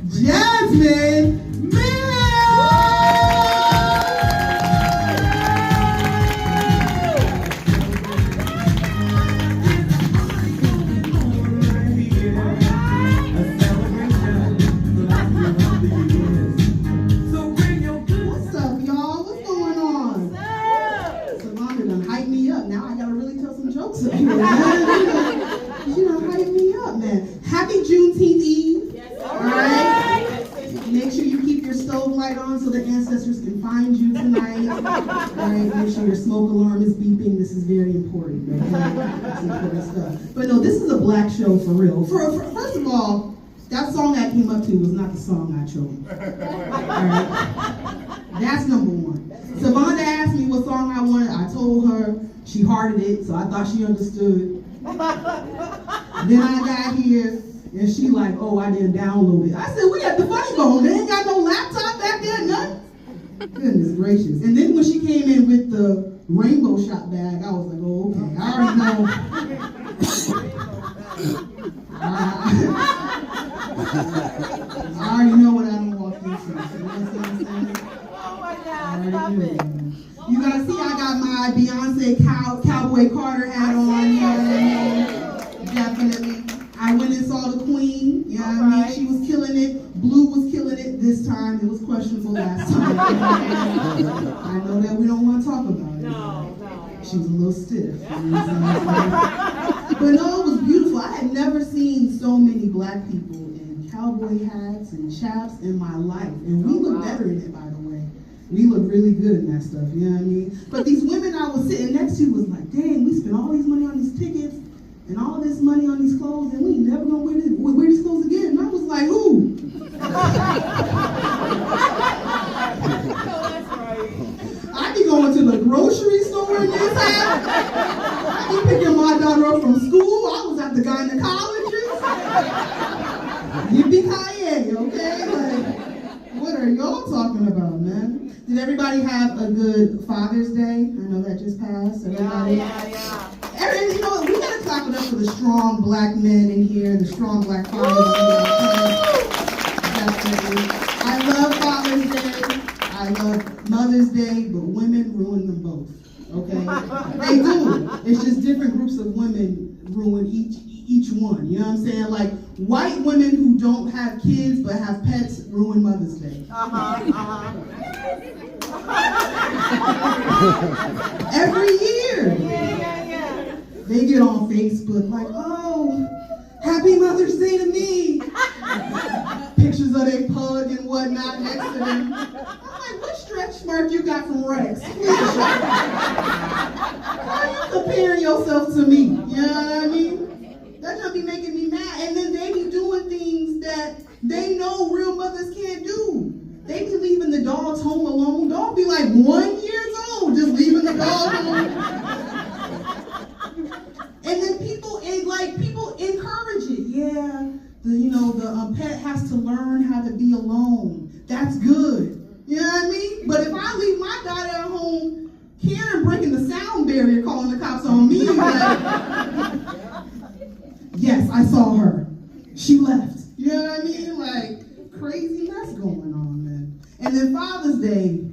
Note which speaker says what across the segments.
Speaker 1: Jasmine. Hype me up, man. Happy Juneteenth Eve. Yes, all right. Make sure you keep your stove light on so the ancestors can find you tonight. All right. Make sure your smoke alarm is beeping. This is very important. Okay? It's important stuff. But no, this is a black show for real. First of all, that song I came up to was not the song I chose. All right. That's number one. Savannah asked me what song I wanted. I told her. She hearted it, so I thought she understood. Then I got here, and she like, oh, I didn't download it. I said, we at the Funny Bone. They ain't got no laptop back there, nothing. Goodness gracious. And then when she came in with the rainbow shot bag, I was like, oh, okay. I already know. I already know what I done walked into. You know what I'm saying?
Speaker 2: Oh my God,
Speaker 1: stop it. You gotta see I got my Beyonce Cowboy Carter hat on, you know what I mean? Definitely. I went and saw the Queen, you know what I mean? She was killing it. Blue was killing it this time. It was questionable last time. I know that we don't want to talk about it.
Speaker 2: No.
Speaker 1: She was a little stiff. You know what I'm saying? But no, it was beautiful. I had never seen so many black people in cowboy hats and chaps in my life. And we look better in it, by the way. We look really good in that stuff, you know what I mean? But these women I was sitting next to was like, dang, we spent all these money on these tickets and all this money on these clothes, and we ain't never gonna wear these clothes again. And I was like, who? I be going to the grocery store in this house. I be picking my daughter up from school. I was at the gynecologist. Yippee-ki-yay, okay? Like, what are y'all talking about, man? Did everybody have a good Father's Day? I know that just passed. Everybody?
Speaker 2: Yeah.
Speaker 1: You know what? We gotta clap it up for the strong black men in here, the strong black fathers in here. Definitely. I love Father's Day. I love Mother's Day, but women ruin them both. Okay? They do. It's just different groups of women ruin each one. You know what I'm saying? Like white women who don't have kids but have pets ruin Mother's Day. Every year.
Speaker 2: Yeah.
Speaker 1: They get on Facebook like, oh, happy Mother's Day to me. Pictures of their pug and whatnot next to them. I'm like, what stretch mark you got from Rex? Why are you comparing yourself to me? You know what I mean? That just be making me mad. And then they be doing things that they know real mothers can't do. They be leaving the dogs home alone. Dog be like 1 year old, just leaving the dog home. And then people encourage it. Yeah, the pet has to learn how to be alone. That's good. You know what I mean? But if I leave my daughter at home, Karen breaking the sound barrier, calling the cops on me. Like, yes, I saw her. She left. You know what I mean? Like, crazy mess going on, man. And then Father's Day,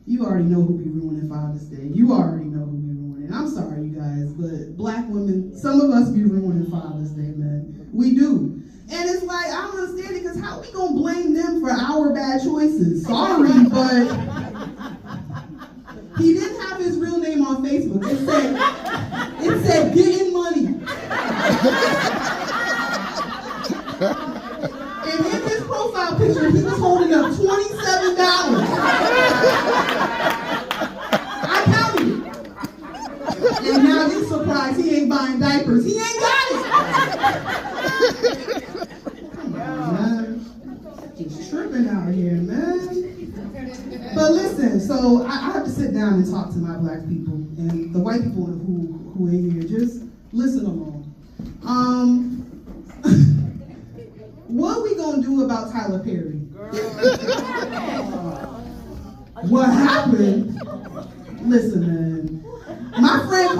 Speaker 1: you already know who be ruining Father's Day. You already know who be ruining. I'm sorry, you guys, but black women, some of us be ruining Father's Day, man. We do. And it's like, I don't understand it, because how we gonna blame them for our bad choices? Sorry, but he didn't have his real name on Facebook. It said getting money. And in his profile picture, he was holding up $27. I counted it. And now you're surprised he ain't buying diapers. He ain't got it. Come on, man. Just tripping out here, man. But listen, so I have to sit down and talk to my black people and the white people who are here. Just listen along. What are we gonna do about Tyler Perry? What happened? Listen, man. My friend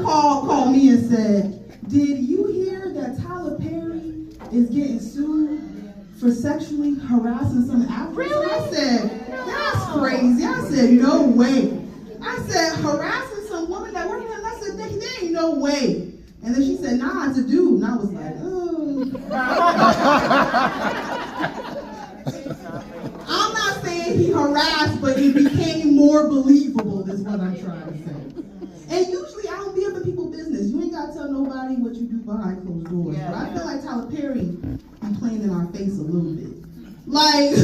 Speaker 1: called me and said, "Did you hear that Tyler Perry is getting sued for sexually harassing some Africans.
Speaker 2: Really?
Speaker 1: I said, that's crazy. I said, no way. I said, harassing some woman that worked with him. I said, there ain't no way. And then she said, nah, it's a dude. And I was like, oh. I'm not saying he harassed, but it became more believable, is what I'm trying to say. And usually I don't be up in people's business. You ain't got to tell nobody what you do behind closed doors.
Speaker 2: Yeah,
Speaker 1: but I feel like Tyler Perry be playing in our face a little bit. Like,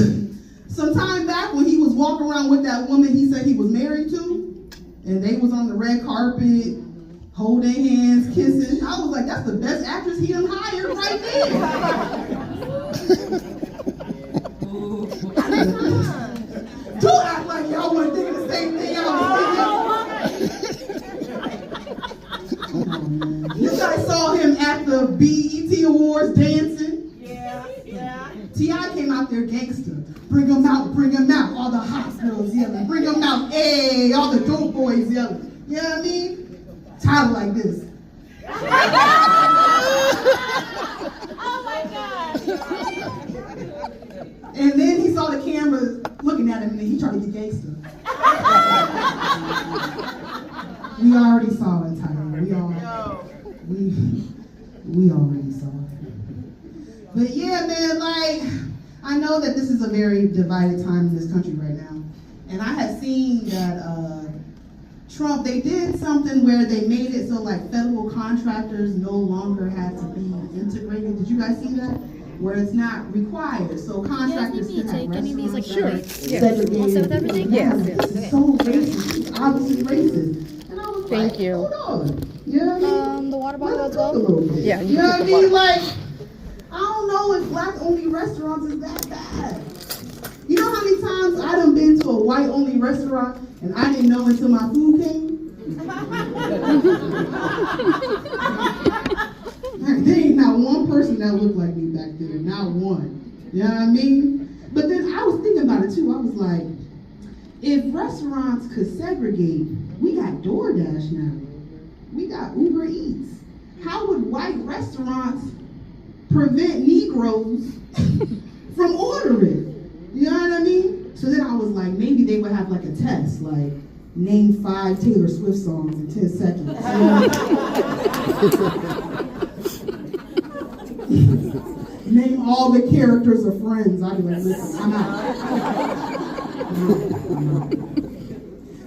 Speaker 1: some time back when he was walking around with that woman he said he was married to, and they was on the red carpet, holding hands, kissing. I was like, that's the best actress he done hired right there. Don't act like y'all weren't thinking the same thing I was thinking. You guys saw him at the BET Awards dancing.
Speaker 2: Yeah.
Speaker 1: T.I. came out there gangster. Bring them out, all the hot girls yelling. Bring them out, hey, all the dope boys yelling. You know what I mean? Tyler like this.
Speaker 2: Oh my God.
Speaker 1: And then he saw the camera looking at him and then he tried to get gangster. We already saw it, Tyler. We already saw it. But yeah, man, like, I know that this is a very divided time in this country right now. And I had seen that Trump, they did something where they made it so like federal contractors no longer had to be integrated. Did you guys see that? Where it's not required. So contractors can have
Speaker 3: any of these, like,
Speaker 1: restaurants
Speaker 3: sure.
Speaker 1: that are
Speaker 3: Yeah.
Speaker 1: segregated.
Speaker 3: All set with everything?
Speaker 1: Yeah.
Speaker 3: Yes.
Speaker 1: It's so racist. It's obviously racist. And I was
Speaker 3: Thank
Speaker 1: like,
Speaker 3: you.
Speaker 1: hold on. You know what I mean?
Speaker 3: The water bottle
Speaker 1: Let's
Speaker 3: as
Speaker 1: talk
Speaker 3: well?
Speaker 1: a little bit.
Speaker 3: Yeah,
Speaker 1: You know what I mean? Like, I don't know if black-only restaurants is that bad. You know how many times I done been to a white-only restaurant and I didn't know until my food came? There ain't not one person that looked like me back there, not one. You know what I mean? But then I was thinking about it too. I was like, if restaurants could segregate, we got DoorDash now. We got Uber Eats. How would white restaurants prevent Negroes from ordering? You know what I mean? So then I was like, maybe they would have like a test, like name 5 Taylor Swift songs in 10 seconds. Name all the characters of Friends. I'd be like, listen, I'm out.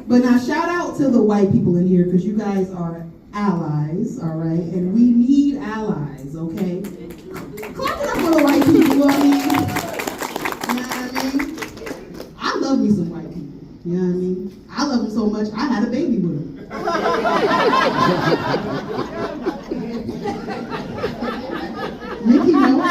Speaker 1: But now shout out to the white people in here because you guys are allies, all right? And we need allies, okay? Clap it up for the white people, you know what I mean? You know what I mean? I love me some white people, you know what I mean? I love them so much, I had a baby with them. Nikki, no?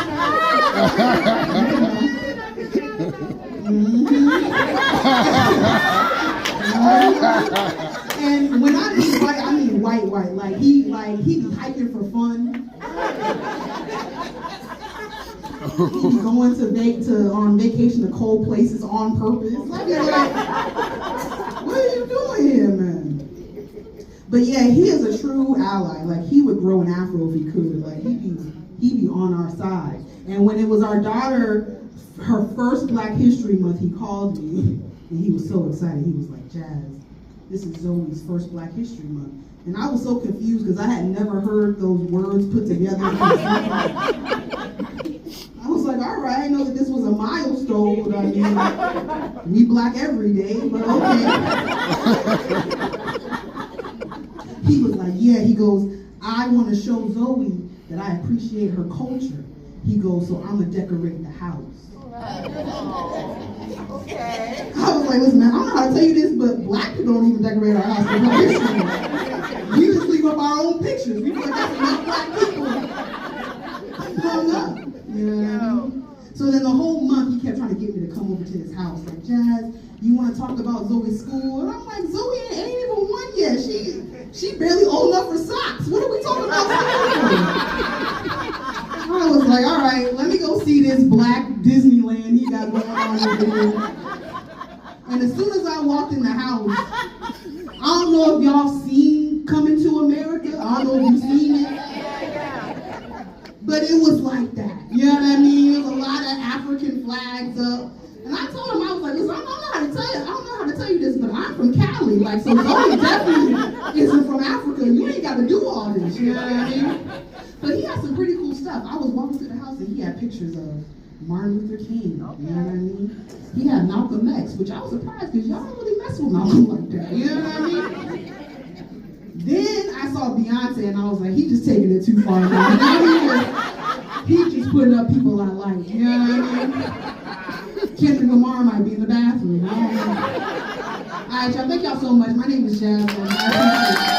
Speaker 1: And when I mean white, I mean white. Like he be hiking for fun. He be going on vacation to cold places on purpose. Like, what are you doing here, man? But yeah, he is a true ally. Like he would grow an afro if he could. Like he'd be on our side. And when it was our daughter, her first Black History Month, he called me and he was so excited. He was like, Jazz, this is Zoe's first Black History Month. And I was so confused because I had never heard those words put together. I was like, all right, I know that this was a milestone, but I mean, we Black every day, but okay. He was like, yeah, he goes, I want to show Zoe that I appreciate her culture. He goes, so I'm going to decorate the house.
Speaker 2: Okay.
Speaker 1: I was like, listen, man, I don't know how to tell you this, but Black people don't even decorate our house for no history. We just leave up our own pictures. We feel like that's enough Black people hung up. You know what I mean? So then the whole month he kept trying to get me to come over to his house. Like, Jazz, you want to talk about Zoe's school? And I'm like, Zoe ain't even one yet. She barely old enough for socks. What are we talking about school? I was like, all right, let me go see this Black Disneyland he got going on over here. And as soon as I walked in the house, I don't know if y'all seen Coming to America. I don't know if you've seen it. But it was like that. that. You know what I mean? There's a lot of African flags up. And I told him, I was like, listen, I don't know how to tell you. I don't know how to tell you this, but I'm from Cali. Like, so Zoe definitely isn't from Africa. You ain't got to do all this. You know what I mean? But he had some pretty cool stuff. I was walking through the house and he had pictures of Martin Luther King. Okay. You know what I mean? He had Malcolm X, which I was surprised because y'all don't really mess with Malcolm like that. You know what I mean? Then I saw Beyonce and I was like, he just taking it too far now. You know, he just putting up people I like. You know what I mean? Kendrick Lamar might be in the bathroom. I don't know. All right, y'all. Thank y'all so much. My name is Jasmine.